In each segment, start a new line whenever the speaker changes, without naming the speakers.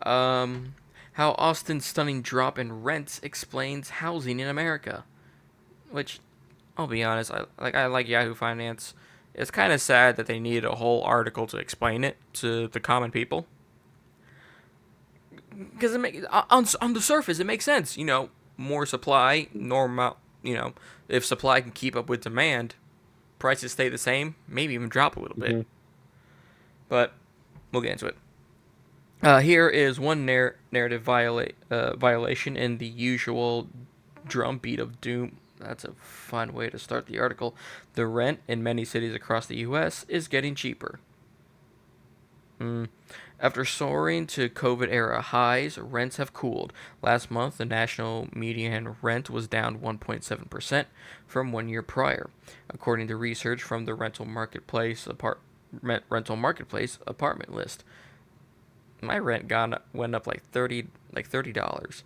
Um, how Austin's stunning drop in rents explains housing in America. Which, I'll be honest, I like Yahoo Finance. It's kind of sad that they needed a whole article to explain it to the common people. Because on the surface, it makes sense. More supply, normal. If supply can keep up with demand, prices stay the same, maybe even drop a little bit.
Hmm.
But we'll get into it. Here is one narrative violation in the usual drumbeat of doom. That's a fun way to start the article. The rent in many cities across the U.S. is getting cheaper. Mm. After soaring to COVID era highs, rents have cooled. Last month, the national median rent was down 1.7% from 1 year prior, according to research from the rental marketplace apartment list. My rent went up like $30.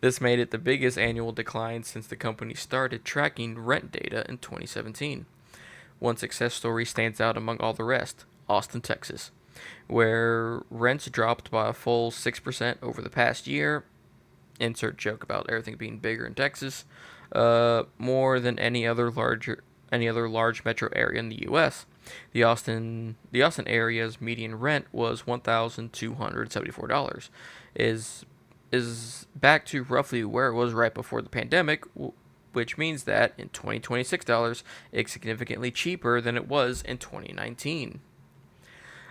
This made it the biggest annual decline since the company started tracking rent data in 2017. One success story stands out among all the rest: Austin, Texas, where rents dropped by a full 6% over the past year. Insert joke about everything being bigger in Texas, more than any other large metro area in the U.S. The Austin area's median rent was $1,274. Is is back to roughly where it was right before the pandemic, which means that in 2026 dollars, it's significantly cheaper than it was in 2019.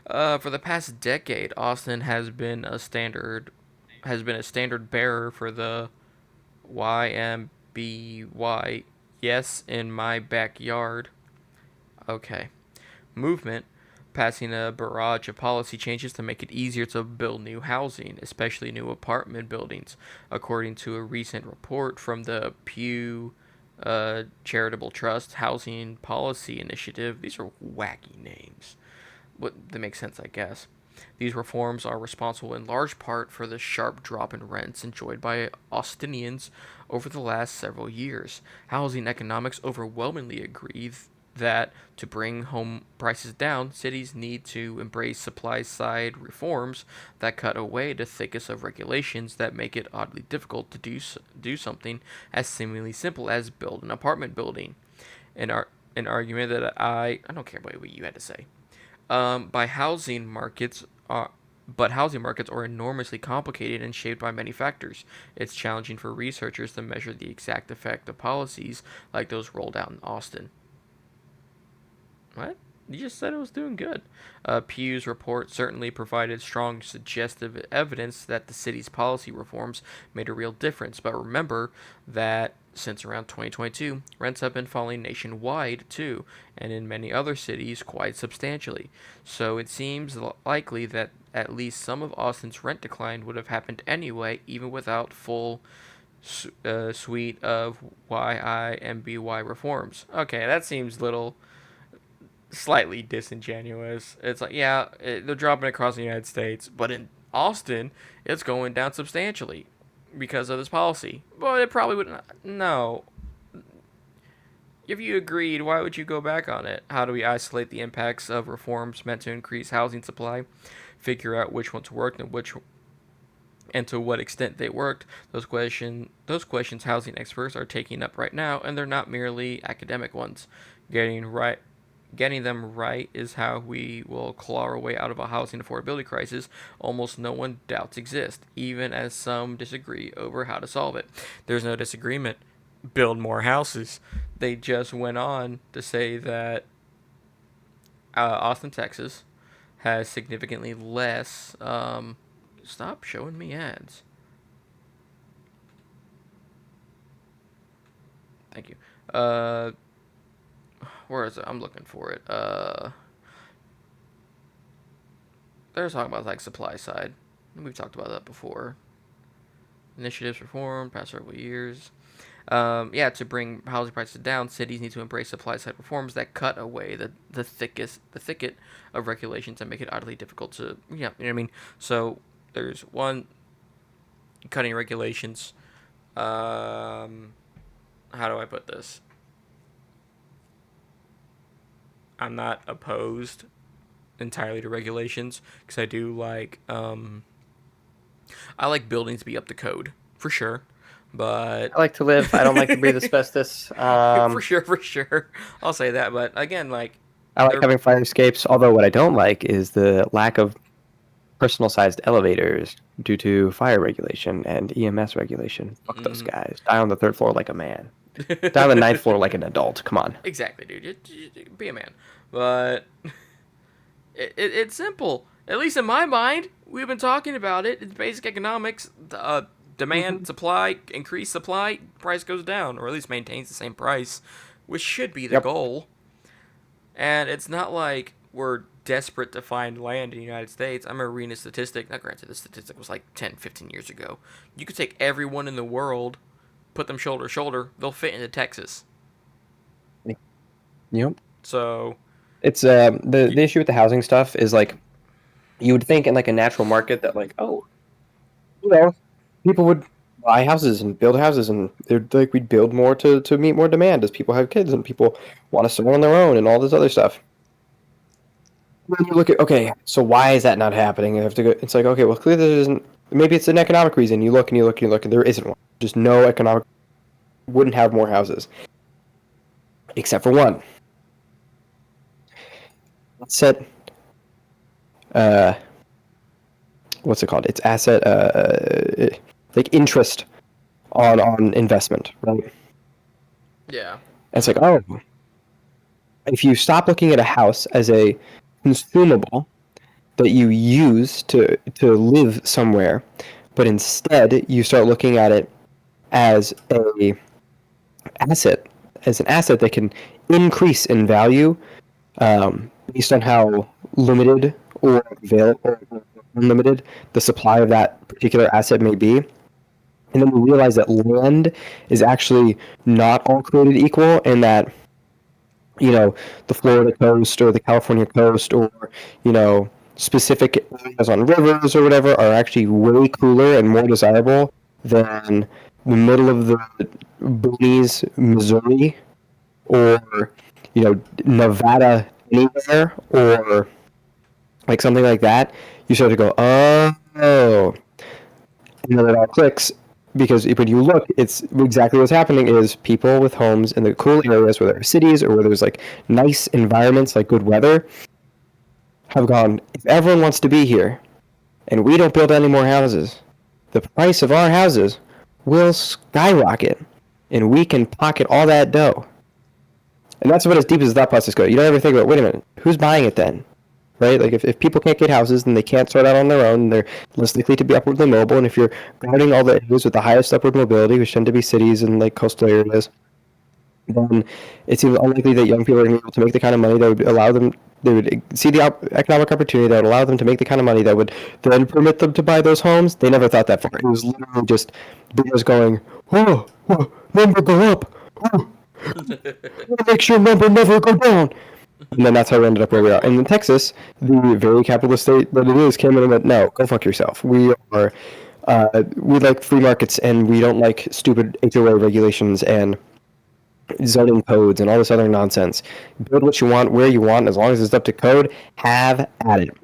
For the past decade, Austin has been a standard bearer for the YMBY, yes, in my backyard. Okay. Movement, passing a barrage of policy changes to make it easier to build new housing, especially new apartment buildings, according to a recent report from the Pew Charitable Trust Housing Policy Initiative. These are wacky names. They make sense, I guess. These reforms are responsible in large part for the sharp drop in rents enjoyed by Austinians over the last several years. Housing economics overwhelmingly agree that to bring home prices down, cities need to embrace supply side reforms that cut away the thickest of regulations that make it oddly difficult to do something as seemingly simple as build an apartment building. An, ar- an argument that I don't care what you had to say. By housing markets but housing markets are enormously complicated and shaped by many factors. It's challenging for researchers to measure the exact effect of policies like those rolled out in Austin. What? You just said it was doing good. Pew's report certainly provided strong suggestive evidence that the city's policy reforms made a real difference. But remember that since around 2022, rents have been falling nationwide too, and in many other cities quite substantially. So it seems likely that at least some of Austin's rent decline would have happened anyway, even without full suite of YIMBY reforms. Okay, that seems little slightly disingenuous. It's like, yeah, they're dropping across the United States, but in Austin, it's going down substantially because of this policy. But it probably would not. No. If you agreed, why would you go back on it? How do we isolate the impacts of reforms meant to increase housing supply, figure out which ones worked and to what extent they worked? Those questions housing experts are taking up right now, and they're not merely academic ones. Getting right Getting them right is how we will claw our way out of a housing affordability crisis almost no one doubts exists, even as some disagree over how to solve it. There's no disagreement. Build more houses. They just went on to say that Austin, Texas, has significantly less. Stop showing me ads. Thank you. Uh, where is it? I'm looking for it. They're talking about like supply side. We've talked about that before. Initiatives reform past several years. Yeah, to bring housing prices down, cities need to embrace supply side reforms that cut away the thicket of regulations and make it oddly difficult to, you know what I mean. So there's one, cutting regulations. Um, how do I put this? I'm not opposed entirely to regulations because I do like I like buildings to be up to code for sure, but
I like to live. I don't like to breathe asbestos.
for sure, I'll say that. But again, like
I like
they're
having fire escapes. Although what I don't like is the lack of personal-sized elevators due to fire regulation and EMS regulation. Fuck those
mm,
guys. Die on the third floor like a man. Die on the ninth floor like an adult. Come on.
exactly, dude. Be a man, but it's simple. At least in my mind, we've been talking about it. It's basic economics. Demand,
Mhm.
supply, increase supply, price goes down, or at least maintains the same price, which should be the
Yep.
goal. And it's not like we're desperate to find land in the United States. I remember reading a statistic. Now, granted, the statistic was like 10, 15 years ago. You could take everyone in the world, put them shoulder to shoulder, they'll fit into Texas.
Yep.
So,
It's the issue with the housing stuff is like you would think in like a natural market that like oh you know people would buy houses and build houses and they'd like we'd build more to meet more demand as people have kids and people want to settle on their own and all this other stuff. When you look at okay, so why is that not happening? You have to go. It's like okay, well clearly there isn't. Maybe it's an economic reason. You look and you look and you look and there isn't one. Just no economic wouldn't have more houses except for one. Asset. Uh, what's it called? It's asset. Like interest on investment, right? And
yeah.
it's like oh, if you stop looking at a house as a consumable that you use to live somewhere, but instead you start looking at it as a asset, as an asset that can increase in value based on how limited or available or unlimited the supply of that particular asset may be. And then we realize that land is actually not all created equal, and that you know the Florida coast or the California coast or you know specific areas on rivers or whatever are actually way cooler and more desirable than the middle of the boonies, Missouri, or you know Nevada anywhere, or like something like that. You start to go, oh, and then it all clicks because when you look, it's exactly what's happening is people with homes in the cool areas where there are cities or where there's like nice environments like good weather have gone, if everyone wants to be here and we don't build any more houses, the price of our houses will skyrocket and we can pocket all that dough. And that's about as deep as the thought process goes. You don't ever think about, wait a minute, who's buying it then? Right? Like if people can't get houses, then they can't start out on their own. They're less likely to be upwardly mobile. And if you're guarding all the areas with the highest upward mobility, which tend to be cities and like coastal areas, then it seems unlikely that young people are going to be able to make the kind of money that would allow them. They would see the economic opportunity that would allow them to make the kind of money that would then permit them to buy those homes. They never thought that far. It was literally just boomers going, "Oh, oh number go up. Oh, make sure number never go down." And then that's how we ended up where we are. And in Texas, the very capitalist state that it is came in and went, no, go fuck yourself. We like free markets and we don't like stupid HOA regulations and zoning codes and all this other nonsense. Build what you want, where you want, as long as it's up to code, have at it.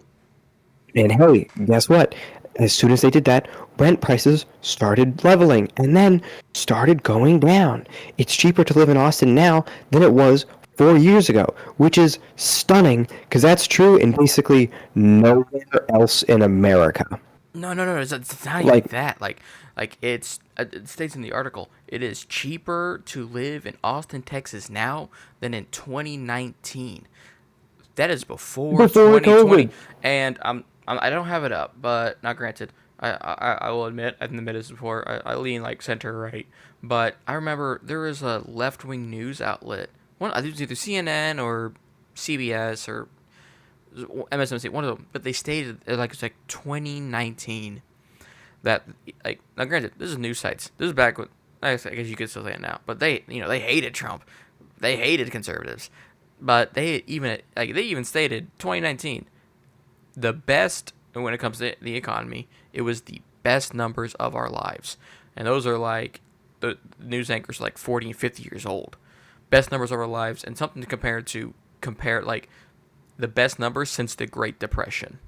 And hey, guess what? As soon as they did that, rent prices started leveling and then started going down. It's cheaper to live in Austin now than it was 4 years ago, which is stunning because that's true in basically nowhere else in America.
No. It's not even
Like,
that. Like it states in the article, it is cheaper to live in Austin, Texas now than in 2019. That is before
before
2020,
COVID.
and I don't have it up, but not granted. I will admit I've admitted this before. I lean like center right, but I remember there was a left wing news outlet. One, I think it was either CNN or CBS or MSNBC, one of them. But they stated like it's like 2019 that like now granted this is news sites. This is back when I guess you could still say it now, but they hated Trump, they hated conservatives, but they even stated 2019 the best when it comes to the economy. It was the best numbers of our lives, and those are like the news anchors are like 40 and 50 years old. Best numbers of our lives, and something to compare like the best numbers since the Great Depression.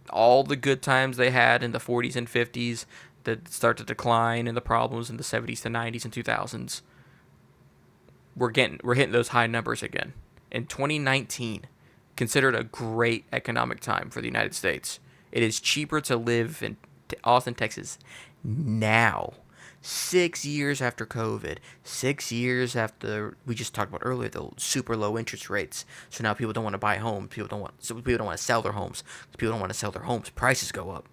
all the good times they had in the 40s and 50s that start to decline, and the problems in the 70s to 90s and 2000s, we're hitting those high numbers again. In 2019, considered a great economic time for the United States. It is cheaper to live in Austin, Texas now. 6 years after COVID, 6 years after we just talked about earlier the super low interest rates. So now people don't want to buy homes. People don't want to sell their homes. People don't want to sell their homes. Prices go up.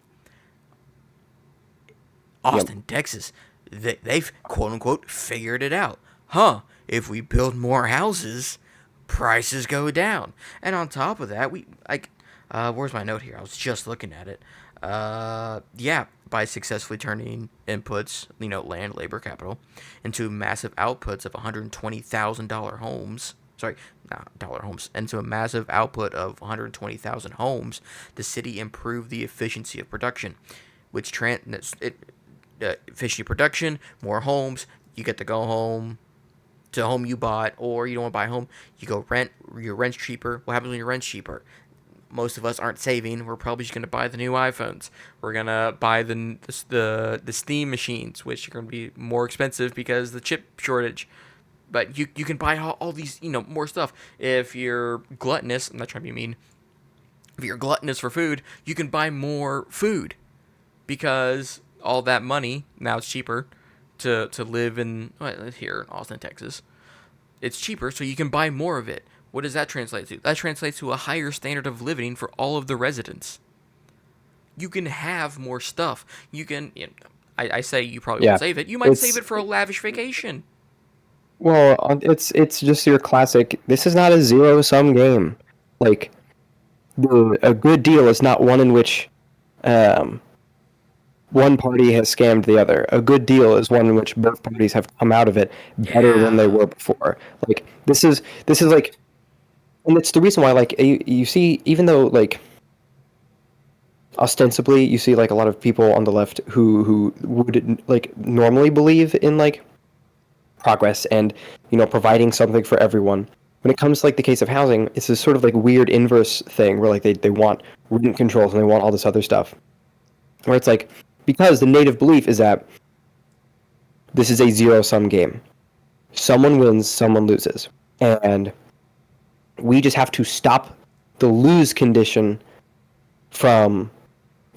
Yep.
Austin, Texas, they've quote unquote figured it out. Huh? If we build more houses, prices go down. And on top of that, where's my note here? I was just looking at it. Yeah, by successfully turning inputs, land, labor, capital, into massive outputs of $120,000 homes. Sorry, not dollar homes. Into a massive output of 120,000 homes, the city improved the efficiency of production, which efficiency production, more homes. You get to go home to a home you bought, or you don't want to buy a home, you go rent. Your rent's cheaper. What happens when your rent's cheaper? Most of us aren't saving. We're probably just going to buy the new iPhones. We're going to buy the Steam machines, which are going to be more expensive because the chip shortage. But you can buy all these, more stuff. If you're gluttonous, I'm not trying to be mean. If you're gluttonous for food, you can buy more food because all that money, now it's cheaper to live here in Austin, Texas. It's cheaper, so you can buy more of it. What does that translate to? That translates to a higher standard of living for all of the residents. You can have more stuff. You can. I say you probably won't save it. You might save it for a lavish vacation.
Well, it's just your classic. This is not a zero-sum game. Like, a good deal is not one in which one party has scammed the other. A good deal is one in which both parties have come out of it better than they were before. Like, this is like, and it's the reason why, like, you see, even though, like, ostensibly you see, like, a lot of people on the left who would, like, normally believe in, like, progress and, providing something for everyone. When it comes to, like, the case of housing, it's this sort of, like, weird inverse thing where, like, they want rent controls and they want all this other stuff. Where it's like, because the native belief is that this is a zero-sum game. Someone wins, someone loses. And we just have to stop the lose condition from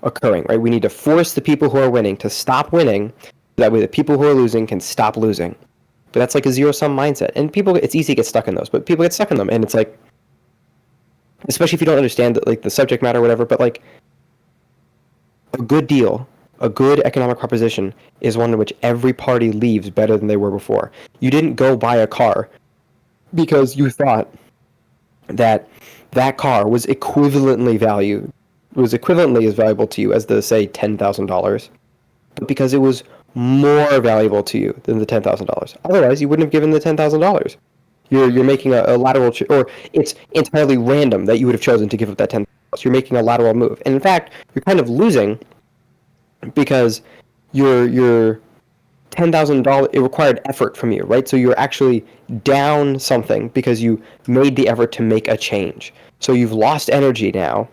occurring, right? We need to force the people who are winning to stop winning, so that way the people who are losing can stop losing. But that's like a zero-sum mindset. And people, it's easy to get stuck in those, but people get stuck in them. And it's like, especially if you don't understand like the subject matter or whatever, but like a good deal, a good economic proposition is one in which every party leaves better than they were before. You didn't go buy a car because you thought that car was equivalently as valuable to you as the, say, $10,000, but because it was more valuable to you than the $10,000. Otherwise, you wouldn't have given the $10,000. You're making a lateral, or it's entirely random that you would have chosen to give up that $10,000. You're making a lateral move, and in fact, you're kind of losing because your $10,000, it required effort from you, right? So you're actually down something because you made the effort to make a change. So you've lost energy now.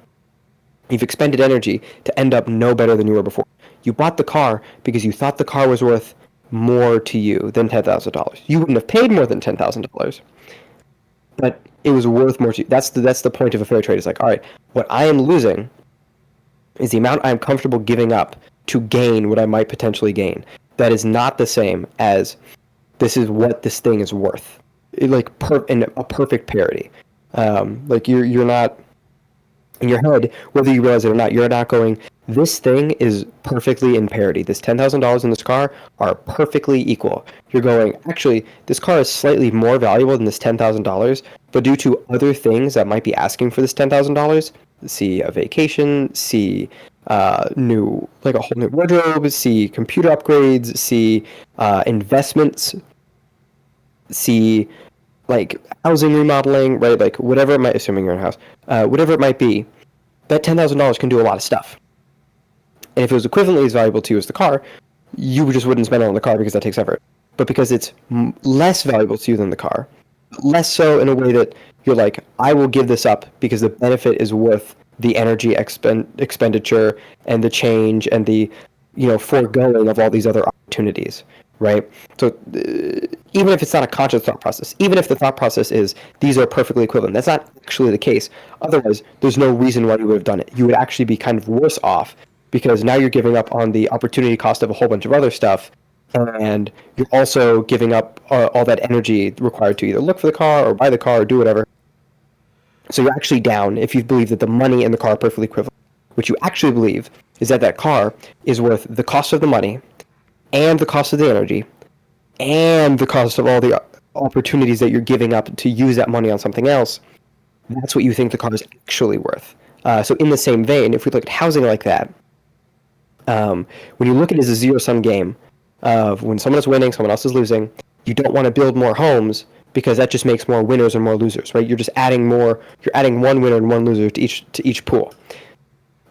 You've expended energy to end up no better than you were before. You bought the car because you thought the car was worth more to you than $10,000. You wouldn't have paid more than $10,000, but it was worth more to you. That's the point of a fair trade. It's like, all right, what I am losing is the amount I'm comfortable giving up to gain what I might potentially gain. That is not the same as this is what this thing is worth. In a perfect parity. Like you're not in your head, whether you realize it or not, you're not going, this thing is perfectly in parity. This $10,000 in this car are perfectly equal. You're going, actually, this car is slightly more valuable than this $10,000, but due to other things that might be asking for this $10,000, see a vacation, see a whole new wardrobe, see computer upgrades, see investments, see like housing remodeling, right? Like whatever it might, assuming you're in a house, whatever it might be, that $10,000 can do a lot of stuff. And if it was equivalently as valuable to you as the car, you just wouldn't spend it on the car because that takes effort. But because it's less valuable to you than the car, less so in a way that you're like, I will give this up because the benefit is worth the energy expenditure and the change and the foregoing of all these other opportunities, right? So even if it's not a conscious thought process, even if the thought process is these are perfectly equivalent, that's not actually the case. Otherwise, there's no reason why you would have done it. You would actually be kind of worse off because now you're giving up on the opportunity cost of a whole bunch of other stuff, and you're also giving up all that energy required to either look for the car or buy the car or do whatever. So you're actually down if you believe that the money and the car are perfectly equivalent. What you actually believe is that that car is worth the cost of the money and the cost of the energy and the cost of all the opportunities that you're giving up to use that money on something else. That's what you think the car is actually worth. So in the same vein, if we look at housing like that, when you look at it as a zero-sum game of when someone is winning, someone else is losing, you don't want to build more homes because that just makes more winners and more losers, right? You're just adding more. You're adding one winner and one loser to each pool.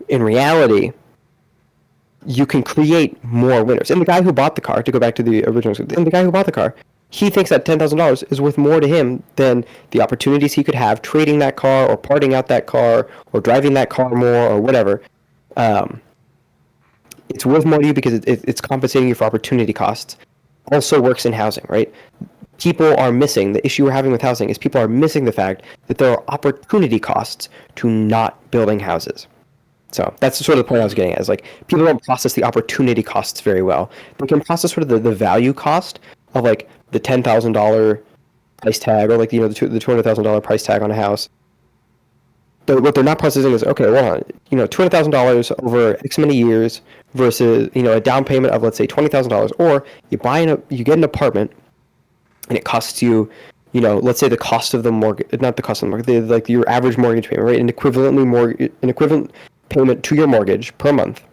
In reality, you can create more winners. And the guy who bought the car, to go back to the original, and the guy who bought the car, he thinks that $10,000 is worth more to him than the opportunities he could have trading that car or parting out that car or driving that car more or whatever. It's worth more to you because it's compensating you for opportunity costs. Also works in housing, right? People are missing, the issue we're having with housing is people are missing the fact that there are opportunity costs to not building houses. So that's sort of the point I was getting at, is like people don't process the opportunity costs very well. They can process sort of the value cost of like the $10,000 price tag or like the $200,000 price tag on a house. But what they're not processing is, okay, well, $200,000 over X many years versus a down payment of, let's say, $20,000, or you get an apartment and it costs you, let's say the cost of the mortgage, not the cost of the mortgage, like your average mortgage payment, right? An equivalent payment to your mortgage per month.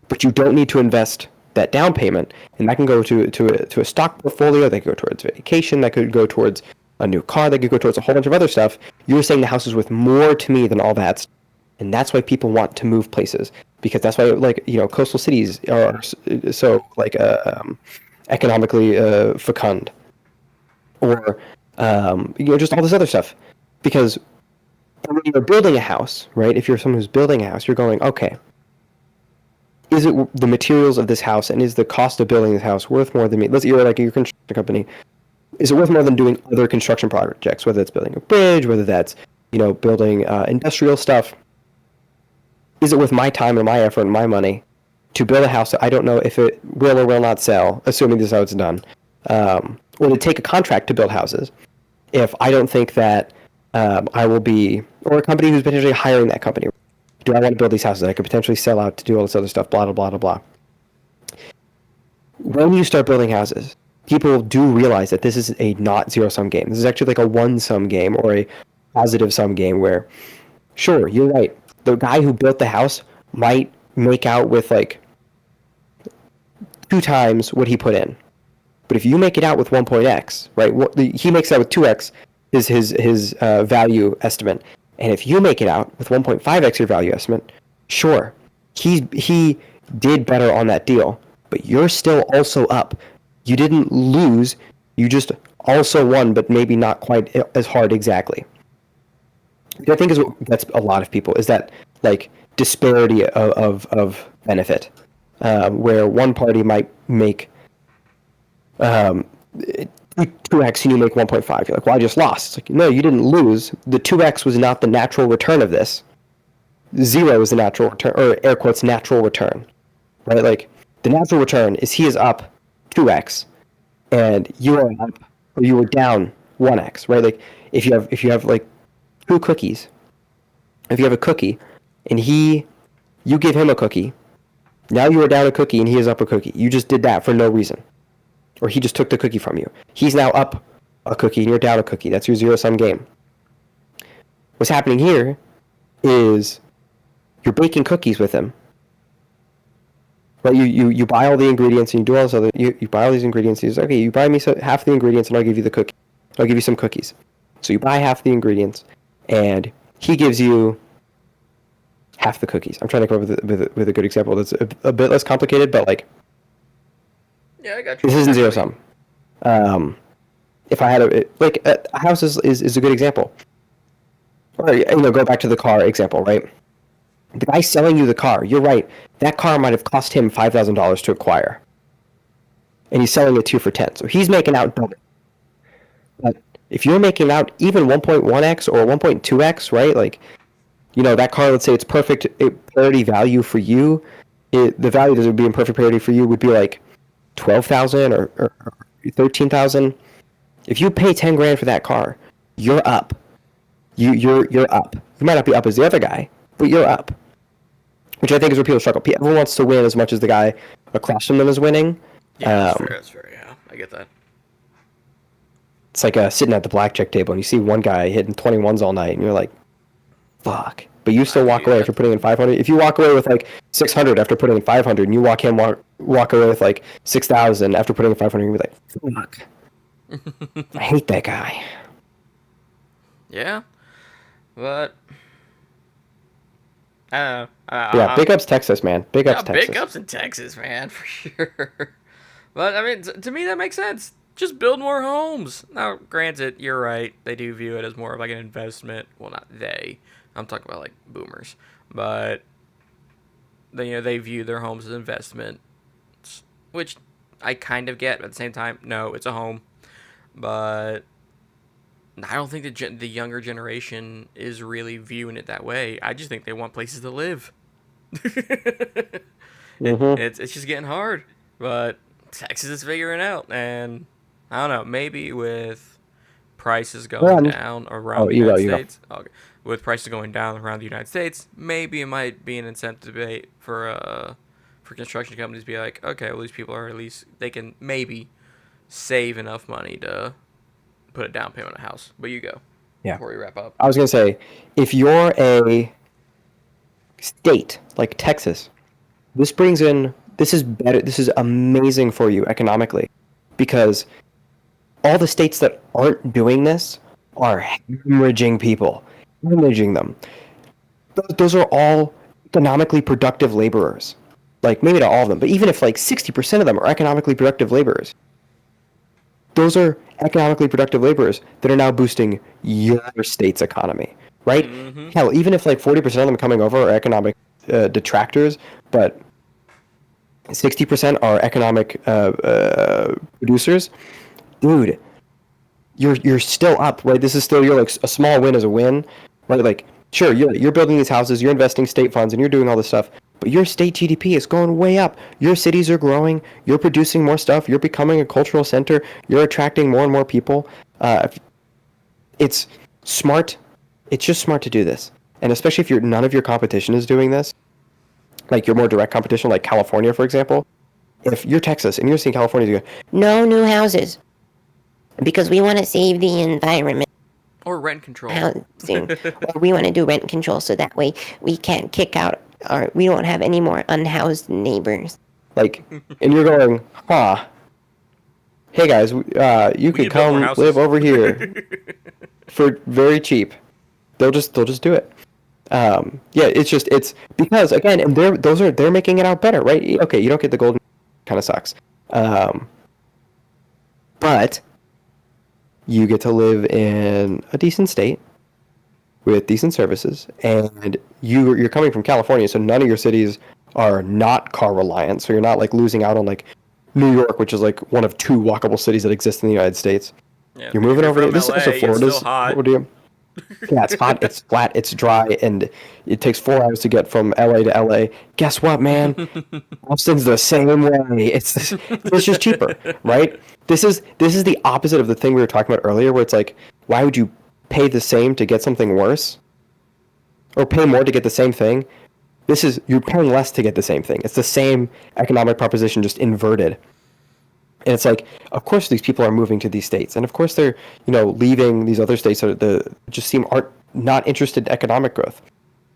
But you don't need to invest that down payment, and that can go to a stock portfolio, that could go towards vacation, that could go towards a new car, that could go towards a whole bunch of other stuff. You're saying the house is worth more to me than all that, and that's why people want to move places, because that's why coastal cities are so economically fecund, or just all this other stuff. Because when you're building a house, right? If you're someone who's building a house, you're going, okay, is it the materials of this house and is the cost of building this house worth more than me? Let's say you're like your construction company. Is it worth more than doing other construction projects, whether it's building a bridge, whether that's building industrial stuff? Is it worth my time and my effort and my money to build a house that I don't know if it will or will not sell, assuming this is how it's done, or to take a contract to build houses if I don't think that I will be, or a company who's potentially hiring that company? Do I want to build these houses that I could potentially sell out to do all this other stuff, blah, blah, blah, blah, blah. When you start building houses, people do realize that this is a not zero-sum game. This is actually like a one-sum game or a positive-sum game where, sure, you're right. The guy who built the house might make out with like 2 times what he put in. But if you make it out with 1.x, right, he makes that with 2x is his value estimate. And if you make it out with 1.5x your value estimate, sure, he did better on that deal, but you're still also up. You didn't lose, you just also won, but maybe not quite as hard exactly. I think is what gets a lot of people, is that like disparity of benefit, where one party might make 2x and you make 1.5. You're like, well, I just lost. It's like, no, you didn't lose. The 2x was not the natural return of this. 0 is the natural return, or air quotes, natural return. Right? Like, the natural return is he is up 2x, and you are up, or you were down 1x, right? Like, if you have like 2 cookies, if you have a cookie, and you give him a cookie, now you are down a cookie and he is up a cookie. You just did that for no reason. Or he just took the cookie from you. He's now up a cookie and you're down a cookie. That's your zero-sum game. What's happening here is you're baking cookies with him. Right? You buy all the ingredients and you do all this other. You buy all these ingredients. He's okay. You buy me half the ingredients and I'll give you the cookie. I'll give you some cookies. So you buy half the ingredients and he gives you half the cookies. I'm trying to come up with a good example that's a bit less complicated, but like.
Yeah, I got you.
This isn't zero sum. If I had a house is a good example. or go back to the car example, right? The guy selling you the car, you're right. That car might have cost him $5,000 to acquire, and he's selling it to you for 10. So he's making out double. But if you're making out even 1.1x or 1.2x, right? Like, that car, let's say it's perfect parity value for you. The value that would be in perfect parity for you would be like 12,000 or 13,000. If you pay 10 grand for that car, you're up. You're up. You might not be up as the other guy, but you're up. Which I think is where people struggle. Everyone wants to win as much as the guy across from them is winning.
Yeah, that's fair. Yeah, I get that.
It's like sitting at the blackjack table and you see one guy hitting 21s all night, and you're like, fuck. But you still walk away after putting in 500. If you walk away with like 600 after putting in 500, and you walk away with like 6,000 after putting in 500, you'll be like, fuck. I hate that guy.
Yeah, but I don't know.
Yeah, big ups Texas, man. Big ups Texas.
Big ups in Texas, man, for sure. But I mean, to me, that makes sense. Just build more homes. Now, granted, you're right. They do view it as more of like an investment. Well, not they. I'm talking about like boomers, but they view their homes as investment, which I kind of get. But at the same time, no, it's a home. But I don't think the younger generation is really viewing it that way. I just think they want places to live. It's just getting hard, but Texas is figuring out, and I don't know. Maybe with prices going down around the United States. Okay. With prices going down around the United States, maybe it might be an incentive for construction companies to be like, okay, well, these people are at least, they can maybe save enough money to put a down payment on a house. But you go.
Yeah.
Before we wrap up.
I was going to say, if you're a state like Texas, this is better. This is amazing for you economically, because all the states that aren't doing this are hemorrhaging people. Hemorrhaging them. Those are all economically productive laborers. Like, maybe not all of them, but even if like 60% of them are economically productive laborers, those are economically productive laborers that are now boosting your state's economy, right? Mm-hmm. Hell, even if like 40% of them coming over are economic detractors, but 60% are economic producers, dude, you're still up, right? This is still, you're like, a small win is a win, right? Like, sure, you're building these houses, you're investing state funds, and you're doing all this stuff, but your state GDP is going way up. Your cities are growing. You're producing more stuff. You're becoming a cultural center. You're attracting more and more people. It's smart. It's just smart to do this. And especially if none of your competition is doing this, like your more direct competition, like California, for example. If you're Texas and you're seeing California, you go,
no new houses, because we want to save the environment.
Or rent control.
Housing. Or we want to do rent control so that way we can't kick out, or we don't have any more unhoused neighbors.
Like, and you're going, hey guys, you could come live over here for very cheap. They'll just do it. It's because, again, and they're making it out better, right? Okay, you don't get the golden, kind of sucks. But you get to live in a decent state with decent services, and you're coming from California, so none of your cities are not car reliant, so you're not like losing out on like New York, which is like one of 2 walkable cities that exist in the United States.
Yeah,
you're moving over to this is Florida's.
It's hot.
Yeah, it's hot, it's flat, it's dry, and it takes 4 hours to get from LA to LA. Guess what, man? Austin's the same way. It's just cheaper, right? This is the opposite of the thing we were talking about earlier, where it's like, why would you pay the same to get something worse? Or pay more to get the same thing? You're paying less to get the same thing. It's the same economic proposition, just inverted. And it's like, of course these people are moving to these states, and of course they're, leaving these other states that aren't not interested in economic growth.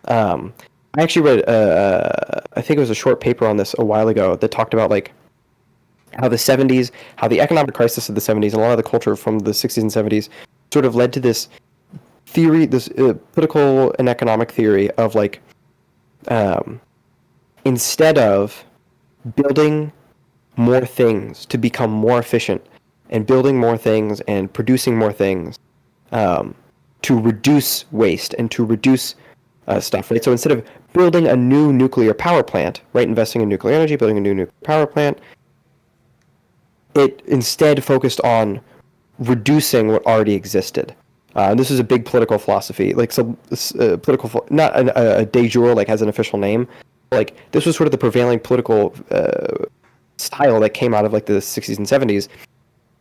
I actually read, I think it was a short paper on this a while ago that talked about like how the economic crisis of the 70s and a lot of the culture from the 60s and 70s sort of led to this theory, this political and economic theory of like, instead of building more things to become more efficient and building more things and producing more things, to reduce waste and to reduce stuff, right? So instead of building a new nuclear power plant, right, investing in nuclear energy, building a new nuclear power plant, it instead focused on reducing what already existed. And this is a big political philosophy, like some not a de jure like has an official name. Like this was sort of the prevailing political style that came out of like the 60s and 70s.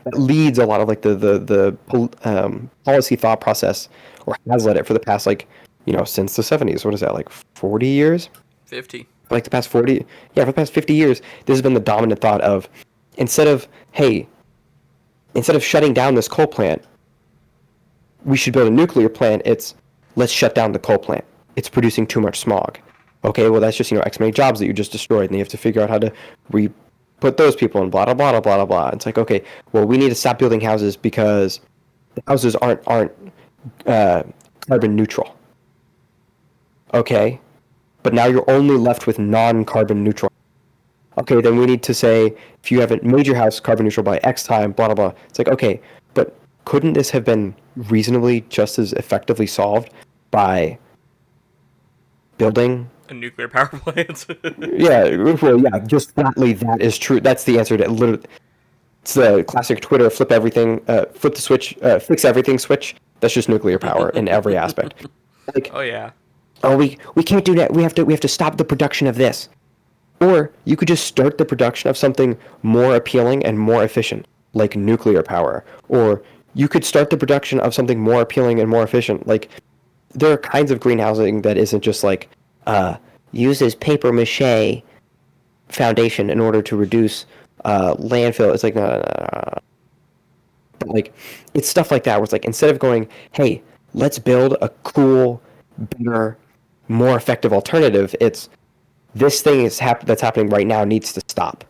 That leads a lot of like the policy thought process, or has led it for the past like since the 70s. What is that, like 40 years?
50.
Like the past 40, yeah, for the past 50 years, this has been the dominant thought of instead of shutting down this coal plant, we should build a nuclear plant. It's let's shut down the coal plant. It's producing too much smog. Okay, well that's just X many jobs that you just destroyed, and you have to figure out how to put those people in. Blah blah blah blah blah blah. It's like, okay, well we need to stop building houses because the houses aren't carbon neutral. Okay, but now you're only left with non-carbon neutral. Okay, then we need to say if you haven't made your house carbon neutral by X time, blah blah blah. It's like, okay, but couldn't this have been reasonably just as effectively solved by building
A nuclear power plant.
just flatly that is true. That's the answer to literally. It's the classic Twitter flip everything, flip the switch, fix everything switch. That's just nuclear power in every aspect. Like,
Oh yeah.
oh, we can't do that. We have to stop the production of this. Or you could just start the production of something more appealing and more efficient, like nuclear power. Or you could start the production of something more appealing and more efficient. Like, there are kinds of greenhousing that isn't just like uses paper mache foundation in order to reduce landfill. It's like no. But like, it's stuff like that where it's like instead of going, hey, let's build a cool, better, more effective alternative, it's this thing that's happening right now needs to stop.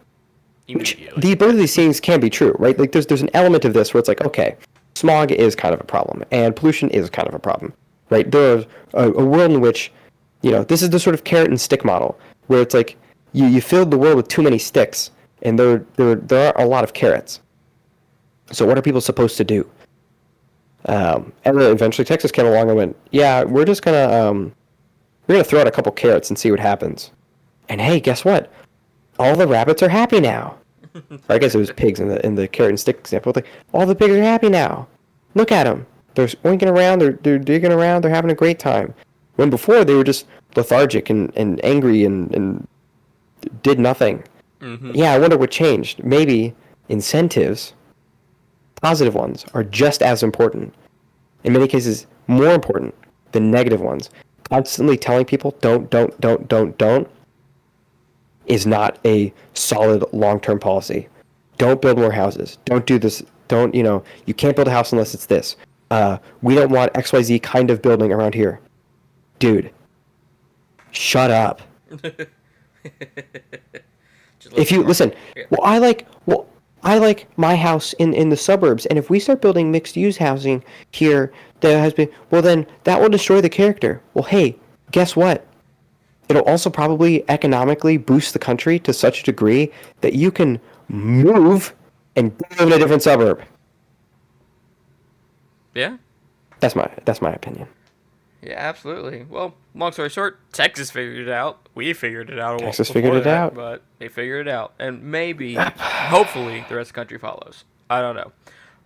Immediately.
Both of these things can be true, right? Like there's an element of this where it's like, okay, smog is kind of a problem and pollution is kind of a problem, right? There's a world in which, this is the sort of carrot and stick model where it's like you filled the world with too many sticks and there are a lot of carrots. So what are people supposed to do? And then eventually Texas came along and went, yeah, we're just gonna throw out a couple carrots and see what happens. And hey, guess what? All the rabbits are happy now. Or I guess it was pigs in the carrot and stick example. Like, all the pigs are happy now. Look at them. They're oinking around. They're digging around. They're having a great time. When before they were just lethargic and angry and did nothing.
Mm-hmm.
Yeah, I wonder what changed. Maybe incentives, positive ones, are just as important. In many cases, more important than negative ones. Constantly telling people don't is not a solid long-term policy. Don't build more houses. Don't do this. Don't, you can't build a house unless it's this. We don't want XYZ kind of building around here. Dude, shut up. If you listen, I like my house in the suburbs, and if we start building mixed-use housing here, then that will destroy the character. Well, hey, guess what? It'll also probably economically boost the country to such a degree that you can move and live in a different suburb.
Yeah.
That's my opinion.
Yeah, absolutely. Well, long story short, Texas figured it out. We figured it out.
Texas
before
figured it
that,
out.
But they figured it out. And maybe, hopefully, the rest of the country follows. I don't know.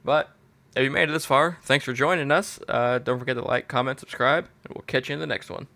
But if you made it this far, thanks for joining us. Don't forget to like, comment, subscribe, and we'll catch you in the next one.